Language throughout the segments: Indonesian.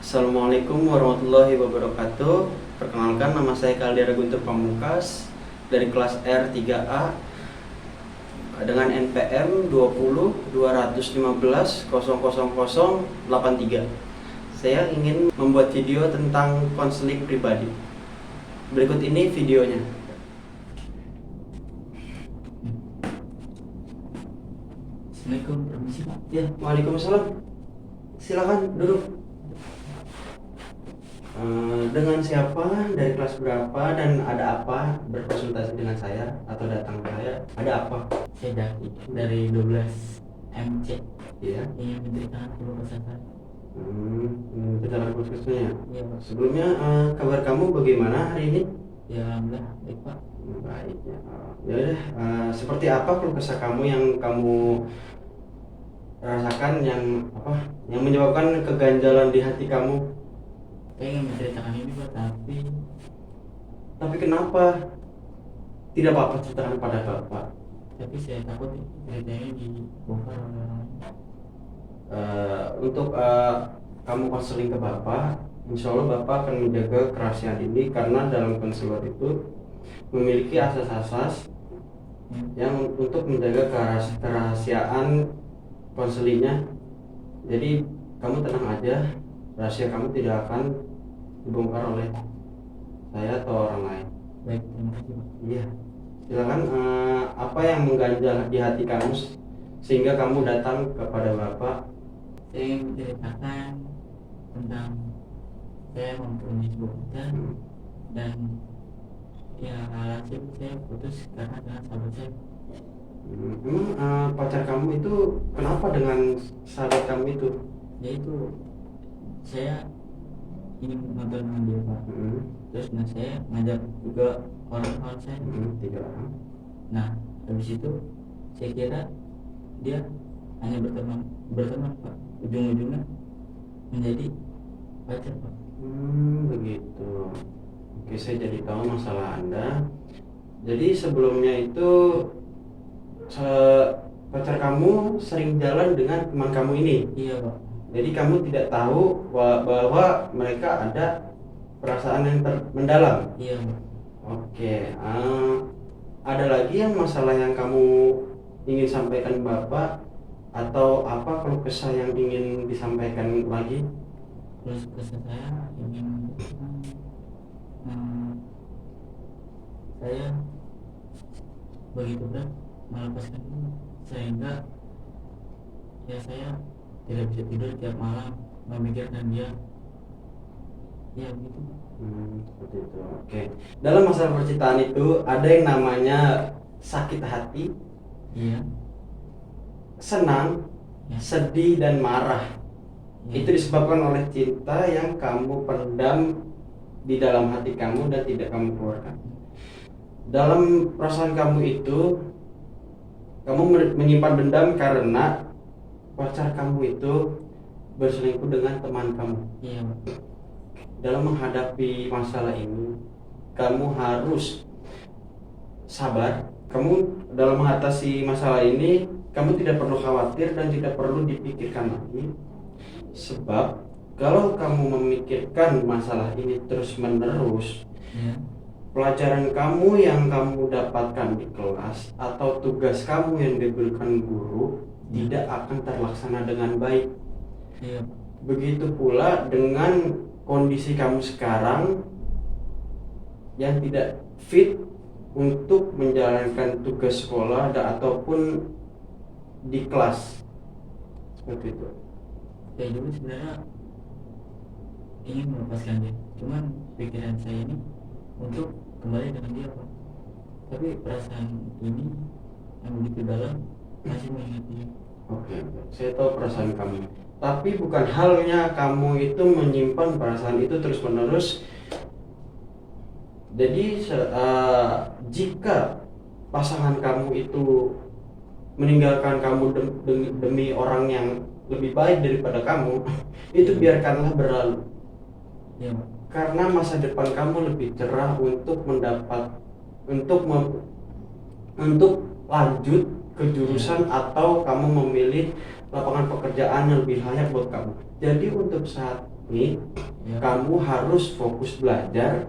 Assalamualaikum warahmatullahi wabarakatuh. Perkenalkan, nama saya Kaldera Guntur Pamungkas dari kelas R3A dengan NPM 20 215 00 83. Saya ingin membuat video tentang konseling pribadi. Berikut ini videonya. Assalamualaikum, permisi Pak. Ya, Waalaikumsalam. Silakan duduk. Dengan siapa, dari kelas berapa, dan ada apa berkonsultasi dengan saya atau datang ke saya? Ada apa? Saya Daki dari 12 MC. Ya. Ingin menceritakan keluh kesah saya. Kecelakaan khususnya. Iya Pak. Sebelumnya kabar kamu bagaimana hari ini? Ya alhamdulillah baik Pak. Baik ya. Ya udah, seperti apa keluh kesah kamu yang kamu rasakan, yang yang menyebabkan keganjalan di hati kamu? Saya ingin menceritakan ini Pak, Tapi kenapa? Tidak apa-apa, ceritakan pada Bapak. tapi saya takut ceritanya dibongkar oleh orang lain. Untuk kamu konseling ke Bapak, insya Allah Bapak akan menjaga kerahasiaan ini, karena dalam konselor itu memiliki asas-asas yang untuk menjaga kerahasiaan konselingnya. Jadi kamu tenang aja, rahasia kamu tidak akan dibongkar oleh saya atau orang lain. Baik, terima kasih Pak. Iya, silakan. Apa yang mengganjal di hati kamu sehingga kamu datang kepada Bapak? Saya ingin menceritakan tentang saya mempunyai sebuah pacar dan ya alhasil saya putus karena dengan sahabat saya. Emang pacar kamu itu kenapa dengan sahabat kamu itu? Yaitu saya ingin nonton dengan dia Pak. Terus saya ngajak juga orang-orang saya. Tiga orang. Nah habis itu saya kira dia hanya berteman Pak, ujung-ujungnya menjadi pacar Pak. Begitu. Oke, saya jadi tahu masalah Anda. Jadi sebelumnya itu pacar kamu sering jalan dengan teman kamu ini. Iya Pak. Jadi kamu tidak tahu bahwa mereka ada perasaan yang mendalam. Iya Pak. Oke, ada lagi yang masalah yang kamu ingin sampaikan Bapak, atau apa keluh kesah yang ingin disampaikan lagi? Terus kesal saya ingin saya begitu berat melepaskan ini sehingga ya saya tidak bisa tidur tiap malam memikirkan dia. Ya begitu. Seperti itu. Oke. Dalam masalah percintaan itu ada yang namanya sakit hati, Iya. senang, Ya. sedih, dan marah. Ya. Itu disebabkan oleh cinta yang kamu pendam di dalam hati kamu dan tidak kamu keluarkan. Dalam perasaan kamu itu, kamu menyimpan dendam karena pacar kamu itu berselingkuh dengan teman kamu. Iya Pak. Dalam menghadapi masalah ini, kamu harus sabar. Kamu dalam mengatasi masalah ini, kamu tidak perlu khawatir dan tidak perlu dipikirkan lagi. Sebab kalau kamu memikirkan masalah ini terus-menerus, Ya. pelajaran kamu yang kamu dapatkan di kelas atau tugas kamu yang diberikan guru tidak akan terlaksana dengan baik. Iya Pak. Begitu pula dengan kondisi kamu sekarang yang tidak fit untuk menjalankan tugas sekolah ataupun di kelas. Seperti itu. Saya juga sebenarnya ingin melepaskan dia, cuman pikiran saya ini untuk kembali dengan dia Pak. Tapi perasaan ini yang begitu dalam masih mengingat dia. Oke, saya tahu perasaan kamu. Tapi bukan halnya kamu itu menyimpan perasaan itu terus-menerus. Jadi jika pasangan kamu itu meninggalkan kamu demi orang yang lebih baik daripada kamu, itu biarkanlah berlalu. Iya Pak. Karena masa depan kamu lebih cerah untuk untuk lanjut ke jurusan atau kamu memilih lapangan pekerjaan yang lebih layak buat kamu. Jadi untuk saat ini, Ya. kamu harus fokus belajar,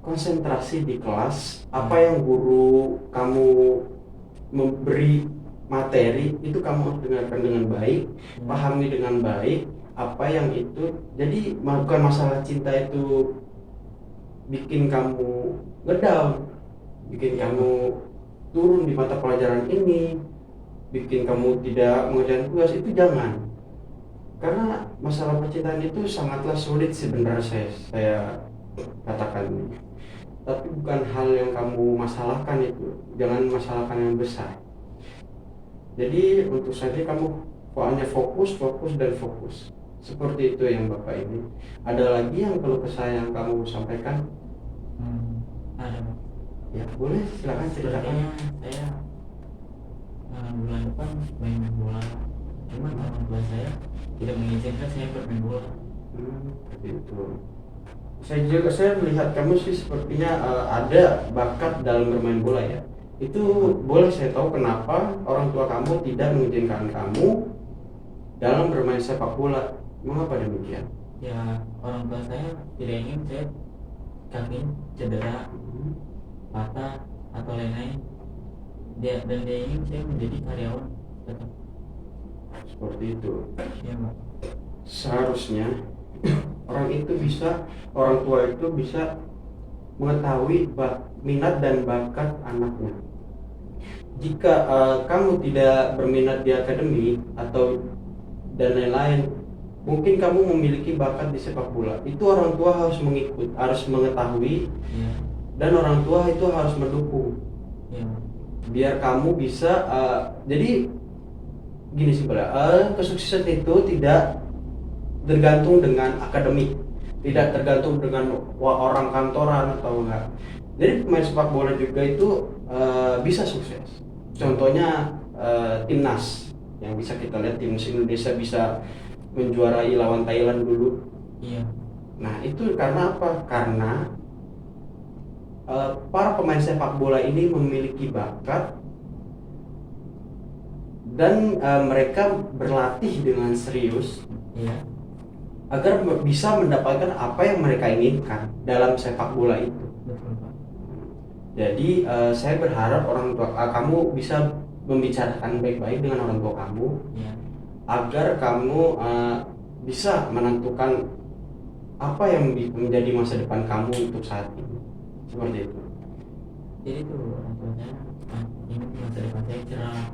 konsentrasi di kelas. Apa yang guru kamu memberi materi itu kamu harus dengarkan dengan baik, pahami dengan baik apa yang itu. Jadi bukan masalah cinta itu bikin kamu ngedown, bikin kamu turun di mata pelajaran ini, bikin kamu tidak mengerjakan tugas, itu jangan. Karena masalah percintaan itu sangatlah sulit sebenarnya, saya katakan ini. Tapi bukan hal yang kamu masalahkan itu, jangan masalahkan yang besar. Jadi untuk saja kamu hanya fokus dan fokus. Seperti itu yang Bapak ini. Ada lagi yang perlu saya yang kamu sampaikan? Ada Pak. Ya boleh, silakan ceritakan. Sepertinya saya bulan depan main bola, cuman orang tua saya tidak mengizinkan saya bermain bola. Seperti itu. Saya melihat kamu sih sepertinya ada bakat dalam bermain bola ya. Itu boleh saya tahu kenapa orang tua kamu tidak mengizinkan kamu dalam bermain sepak bola? Mengapa demikian? Ya, orang tua saya tidak ingin saya kaki cedera, patah atau lain-lain. Dia ingin saya menjadi karyawan tetap. Seperti itu. Ya Pak. Seharusnya orang tua itu bisa mengetahui minat dan bakat anaknya. Jika kamu tidak berminat di akademi atau dan lain-lain, mungkin kamu memiliki bakat di sepak bola, itu orang tua harus mengetahui, Ya. dan orang tua itu harus mendukung. Ya. Biar kamu bisa jadi gini simpelnya, kesuksesan itu tidak tergantung dengan akademik, tidak tergantung dengan orang kantoran atau enggak. Jadi pemain sepak bola juga itu bisa sukses. Contohnya timnas yang bisa kita lihat, timnas Indonesia bisa menjuarai lawan Thailand dulu. Iya. Nah itu karena apa? Karena para pemain sepak bola ini memiliki bakat dan mereka berlatih dengan serius. Iya. Agar bisa mendapatkan apa yang mereka inginkan dalam sepak bola itu. Betul Pak. Jadi saya berharap orang tua kamu bisa membicarakan baik-baik dengan orang tua kamu, Ya. agar kamu bisa menentukan apa yang menjadi masa depan kamu untuk saat ini. Seperti itu. Jadi itu orang tua saya ingin masa depan saya cerah.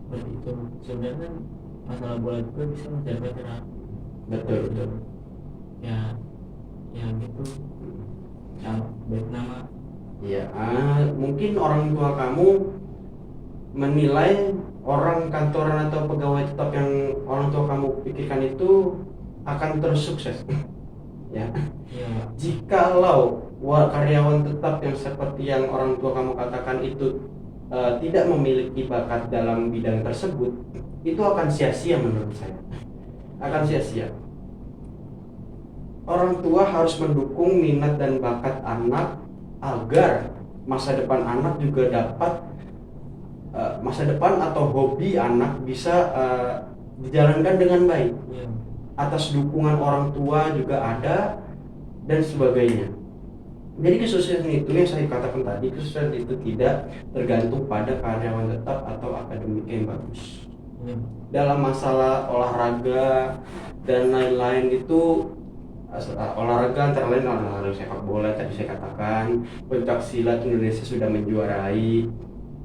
Seperti itu. Sebenarnya kan masalah bola juga bisa masa depan cerah. Betul. Ya gitu. Sama baik nama. Ya, mungkin orang tua kamu menilai orang kantoran atau pegawai tetap yang orang tua kamu pikirkan itu akan terus sukses. Ya. Iya Pak. Jikalau karyawan tetap yang seperti yang orang tua kamu katakan itu tidak memiliki bakat dalam bidang tersebut, itu akan sia-sia menurut saya. Akan sia-sia. Orang tua harus mendukung minat dan bakat anak agar masa depan anak juga dapat masa depan atau hobi anak bisa dijalankan dengan baik. Iya. Atas dukungan orang tua juga ada dan sebagainya. Jadi kesuksesan itu yang saya katakan tadi, kesuksesan itu tidak tergantung pada karyawan tetap atau akademik yang bagus. Iya. Dalam masalah olahraga dan lain-lain itu, olahraga antara lain olahraga sepak bola tadi saya katakan, pencak silat Indonesia sudah menjuarai,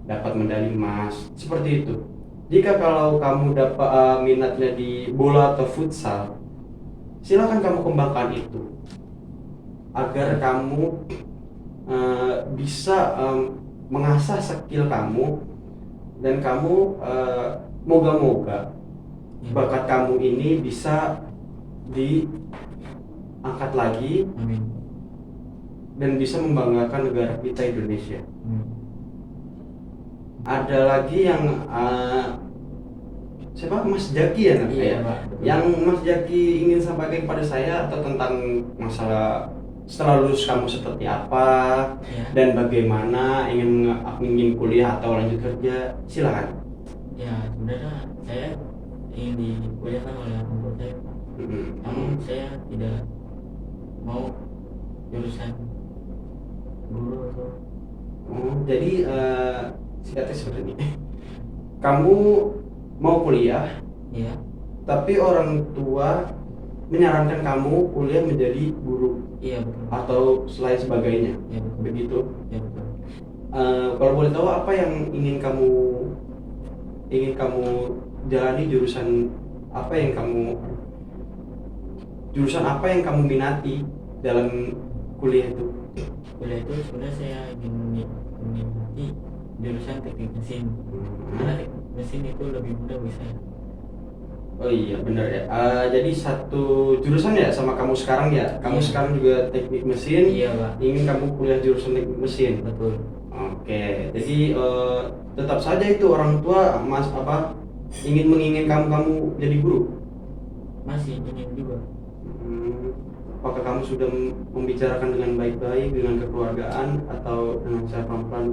dapat medali emas, seperti itu. Jika kalau kamu dapat minatnya di bola atau futsal, silakan kamu kembangkan itu agar kamu bisa mengasah skill kamu, dan kamu moga-moga bakat kamu ini bisa diangkat lagi. Amin. Dan bisa membanggakan negara kita Indonesia. Ada lagi yang siapa, Mas Jaki ya namanya? Iya, Pak. Yang Mas Jaki ingin sampaikan kepada saya atau tentang masalah setelah lulus kamu seperti apa, Ya. dan bagaimana ingin kuliah atau lanjut kerja, silakan. Ya sebenarnya saya ingin dikuliahkan oleh orang tua saya Pak. namun saya tidak mau jurusan guru atau Jadi singkatnya seperti ini. Kamu mau kuliah, ya tapi orang tua menyarankan kamu kuliah menjadi guru iya betul atau selain sebagainya. ya betul Begitu. ya betul. Kalau boleh tahu apa yang ingin kamu jalani, jurusan apa yang kamu minati dalam kuliah itu? Kuliah itu sebenarnya saya ingin menikmati jurusan teknik mesin karena teknik mesin itu lebih mudah bisa. Oh iya benar ya. Jadi satu jurusan ya sama kamu sekarang ya. Kamu Iya. sekarang juga teknik mesin. Iya pak, Ingin kamu kuliah jurusan teknik mesin. betul. Oke. Jadi tetap saja itu orang tua menginginkan kamu jadi guru. Masih ingin juga. Apakah kamu sudah membicarakan dengan baik-baik dengan kekeluargaan atau dengan secara pelan-pelan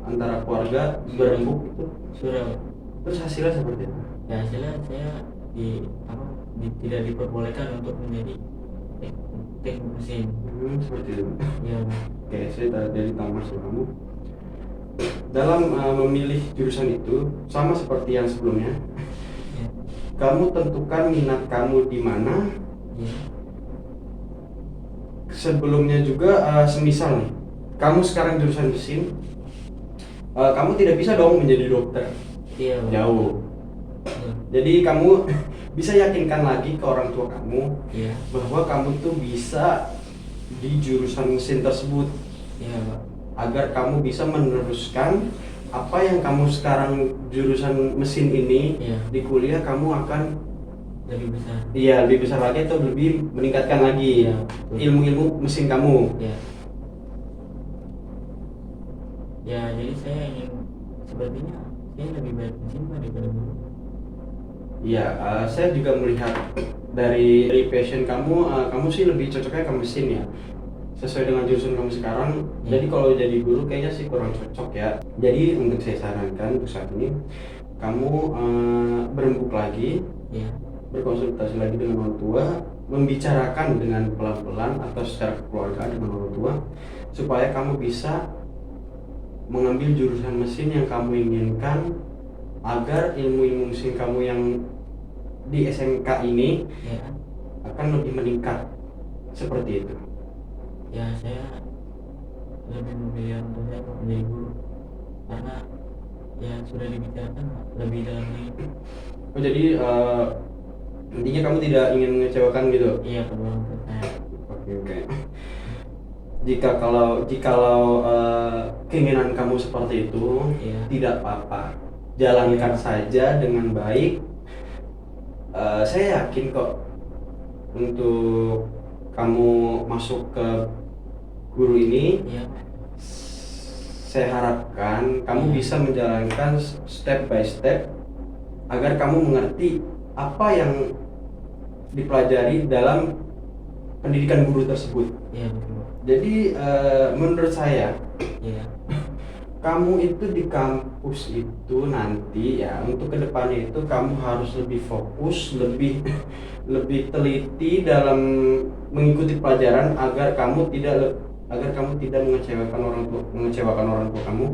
antara keluarga berembuk itu? Sudah Pak. Terus hasilnya seperti apa? Ya hasilnya saya tidak diperbolehkan untuk menjadi teknik mesin. Seperti itu. Ya Pak. Oke, saya dari tamu sama kamu. Dalam memilih jurusan itu sama seperti yang sebelumnya. Ya. Kamu tentukan minat kamu di mana. Ya. Sebelumnya juga semisal nih, kamu sekarang jurusan mesin, kamu tidak bisa dong menjadi dokter. Iya Pak. Jauh. Ya. Jadi kamu bisa yakinkan lagi ke orang tua kamu Iya. bahwa kamu tuh bisa di jurusan mesin tersebut, Iya Pak. agar kamu bisa meneruskan apa yang kamu sekarang jurusan mesin ini. Iya. Di kuliah kamu akan Lebih besar. lebih besar lagi atau lebih meningkatkan lagi Iya, betul. ilmu-ilmu mesin kamu. Ya. Ya jadi saya ingin sepertinya saya lebih baik mesin Pak daripada guru. Iya, saya juga melihat dari passion kamu, kamu sih lebih cocoknya ke mesin ya, sesuai dengan jurusan kamu sekarang. Ya. Jadi kalau jadi guru kayaknya sih kurang cocok ya. Jadi untuk saya sarankan untuk saat ini, kamu berembuk lagi, Ya. berkonsultasi lagi dengan orang tua, membicarakan dengan pelan-pelan atau secara kekeluargaan dengan orang tua, supaya kamu bisa mengambil jurusan mesin yang kamu inginkan, agar ilmu-ilmu mesin kamu yang di SMK ini Ya. akan lebih meningkat. Seperti itu. Ya saya lebih memilih untuk saya menjadi guru karena ya sudah dibicarakan lebih dalam lagi. Oh, jadi intinya kamu tidak ingin mengecewakan gitu. Iya kedua orang tua saya. Oke. Jikalau keinginan kamu seperti itu, Iya. tidak apa-apa, jalankan saja dengan baik. Saya yakin kok untuk kamu masuk ke guru ini. Iya. Saya harapkan kamu bisa menjalankan step by step agar kamu mengerti apa yang dipelajari dalam pendidikan guru tersebut. Iya betul. Jadi menurut saya, Iya. kamu itu di kampus itu nanti ya, untuk kedepannya itu kamu harus lebih fokus, lebih teliti dalam mengikuti pelajaran agar kamu tidak mengecewakan orang tua kamu.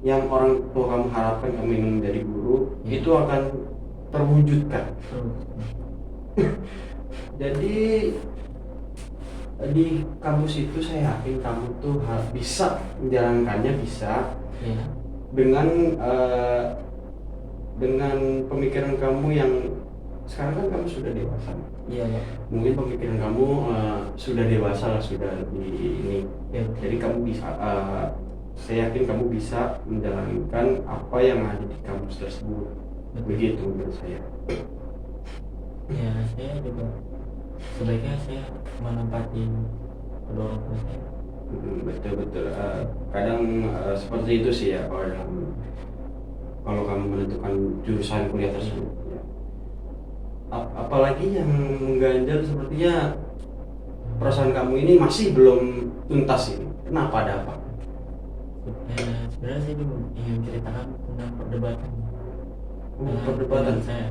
Yang orang tua kamu harapkan kamu ingin menjadi guru, itu akan terwujudkan. Jadi di kampus itu saya yakin kamu tuh bisa menjalankannya, bisa Iya. dengan pemikiran kamu yang sekarang kan kamu sudah dewasa. Iya Pak. Mungkin pemikiran kamu sudah dewasa lah, sudah di ini. Iya. Jadi kamu bisa, saya yakin kamu bisa menjalankan apa yang ada di kampus tersebut. Begitu menurut saya. Ya saya juga sebaiknya saya menempati kedua orang tua saya. Betul. Kadang seperti itu sih ya, kalau kamu menentukan jurusan kuliah tersebut ya. Apalagi yang mengganjal sepertinya perasaan kamu ini masih belum tuntas ini. Kenapa, ada apa? Ya sebenarnya saya juga ingin ceritakan tentang perdebatan. Perdebatan Dengan saya.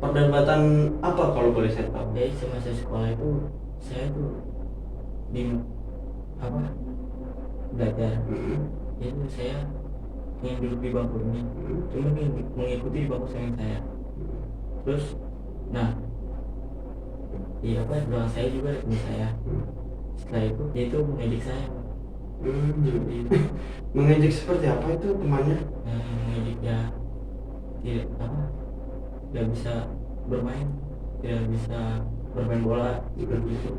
Perdebatan apa kalau boleh saya tahu? Jadi semasa sekolah itu saya tuh di apa belajar itu saya ingin duduk di bangku ini, cuma ingin mengikuti di bangku samping saya. Terus nah di apa doang saya juga ada teman saya. Setelah itu dia itu mengejek saya, Pak. Seperti itu. Mengejek seperti apa itu temannya? Mengejek ya tidak apa tidak bisa bermain, tidak bisa bermain bola seperti itu.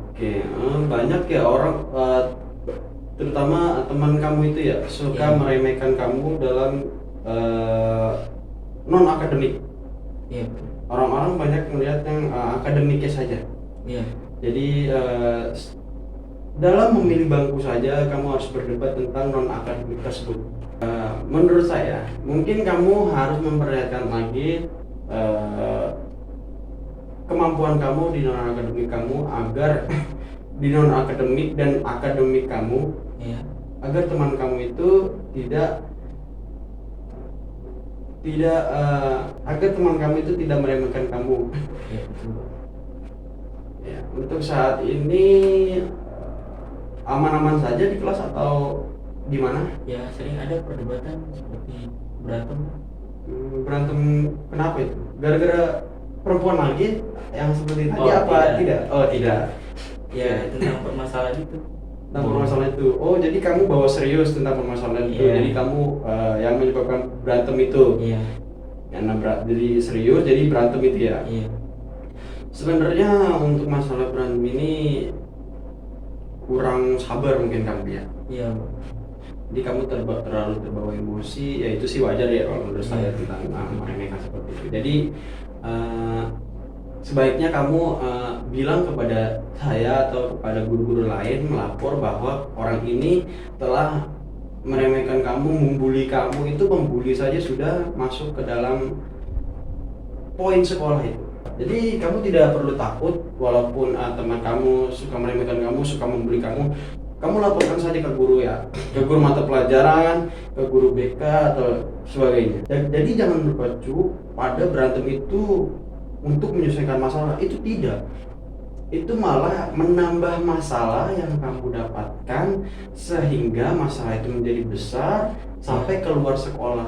Oke, banyak ya orang, terutama teman kamu itu ya suka Iya. meremehkan kamu dalam non akademik. Iya betul. Orang-orang banyak melihat yang akademiknya saja. Iya. Jadi dalam memilih bangku saja kamu harus berdebat tentang non akademik tersebut. Menurut saya mungkin kamu harus memperlihatkan lagi kemampuan kamu di non akademik kamu agar di non akademik dan akademik kamu, Iya. agar teman kamu itu tidak agar teman kamu itu tidak meremehkan kamu. Iya betul, Pak. Ya, untuk saat ini aman-aman saja di kelas atau gimana? Ya sering ada perdebatan seperti berantem. Berantem kenapa itu? Gara-gara perempuan lagi yang seperti tadi Oh, apa tidak. tidak? Oh tidak. Ya tentang permasalahan itu. Tentang permasalahan itu. Oh jadi kamu bawa serius tentang permasalahan itu. Iya. Jadi kamu yang menyebabkan berantem itu. Iya. Karena jadi serius jadi berantem itu ya. Iya. Sebenarnya untuk masalah berantem ini kurang sabar mungkin kamu ya. Iya, Pak. Jadi kamu terlalu terbawa emosi, ya itu sih wajar ya kalau menurut saya Iya. tentang meremehkan seperti itu. Jadi sebaiknya kamu bilang kepada saya atau kepada guru-guru lain melapor bahwa orang ini telah meremehkan kamu, membuli kamu. Itu membuli saja sudah masuk ke dalam poin sekolah itu. Jadi kamu tidak perlu takut walaupun teman kamu suka meremehkan kamu, suka membuli kamu. Kamu laporkan saja ke guru ya, ke guru mata pelajaran, ke guru BK atau sebagainya. Jadi jangan berpacu pada berantem itu untuk menyelesaikan masalah, itu tidak. Itu malah menambah masalah yang kamu dapatkan sehingga masalah itu menjadi besar sampai keluar sekolah.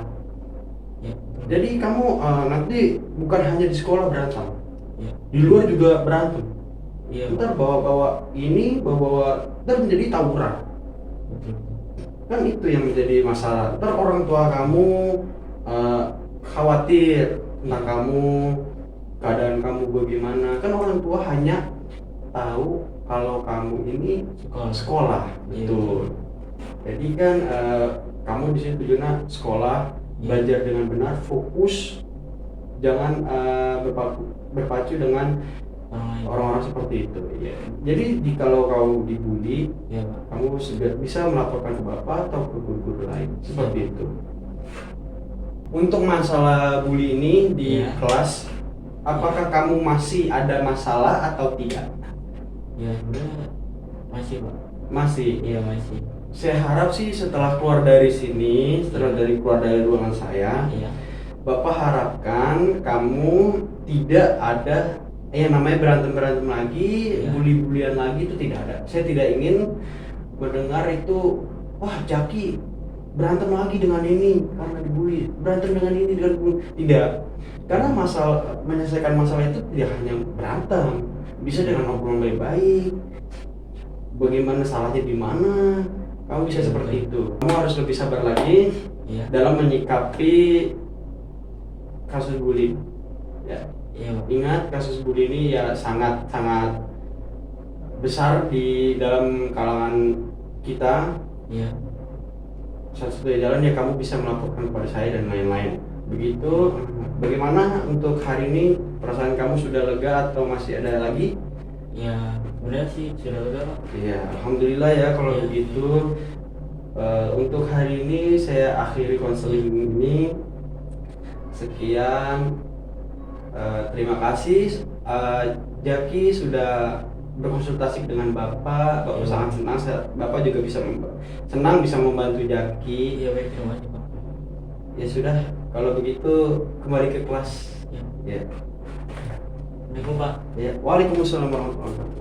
Ya. Jadi kamu nanti bukan hanya di sekolah berantem, Ya. di luar juga berantem. Iya. Ntar bawa-bawa ini, bawa-bawa, ntar menjadi tawuran. Betul. Kan itu yang menjadi masalah. Ntar orang tua kamu khawatir tentang kamu, keadaan kamu bagaimana. Kan orang tua hanya tahu kalau kamu ini sekolah. Iya. Betul. Jadi kan kamu di sini tujuannya sekolah, Iya. belajar dengan benar, fokus, jangan berpacu dengan orang-orang seperti itu. Ya. Jadi jikalau kau dibully, Iya, Pak. kamu segera bisa melaporkan ke bapak atau ke guru-guru lain seperti itu. Untuk masalah bully ini di Iya. kelas, apakah kamu masih ada masalah atau tidak? Ya sebenarnya masih, Pak. Masih. Iya masih. Saya harap sih setelah keluar dari sini, setelah keluar dari ruangan saya, Iya. bapak harapkan kamu tidak ada yang namanya berantem lagi, Iya. bully-bulian lagi, itu tidak ada. Saya tidak ingin mendengar itu, wah Jaki berantem lagi dengan ini karena dibully, berantem dengan ini dengan bully. Tidak, karena menyelesaikan masalah itu tidak hanya berantem, bisa dengan obrolan baik-baik. Bagaimana salahnya di mana, kamu bisa seperti itu. Kamu harus lebih sabar lagi Iya. dalam menyikapi kasus bully. Ya. Iya, Pak. Ingat kasus bully ini ya sangat besar di dalam kalangan kita. Iya. Satu-satunya jalan ya kamu bisa melaporkan kepada saya dan lain-lain. Begitu. Bagaimana untuk hari ini, perasaan kamu sudah lega atau masih ada lagi? Ya sebenarnya sih sudah lega, Pak. Iya, alhamdulillah ya kalau Iya. begitu. Untuk hari ini saya akhiri konseling ini. Sekian. Terima kasih Jaki sudah berkonsultasi dengan Bapak. Bapak Iya. sangat senang. Bapak juga bisa senang bisa membantu Jaki. Iya baik, terima kasih, Pak. Ya sudah, Kalau begitu kembali ke kelas. Ya. Ya. Assalamualaikum Pak. Ya. Waalaikumsalam warahmatullahi wabarakatuh.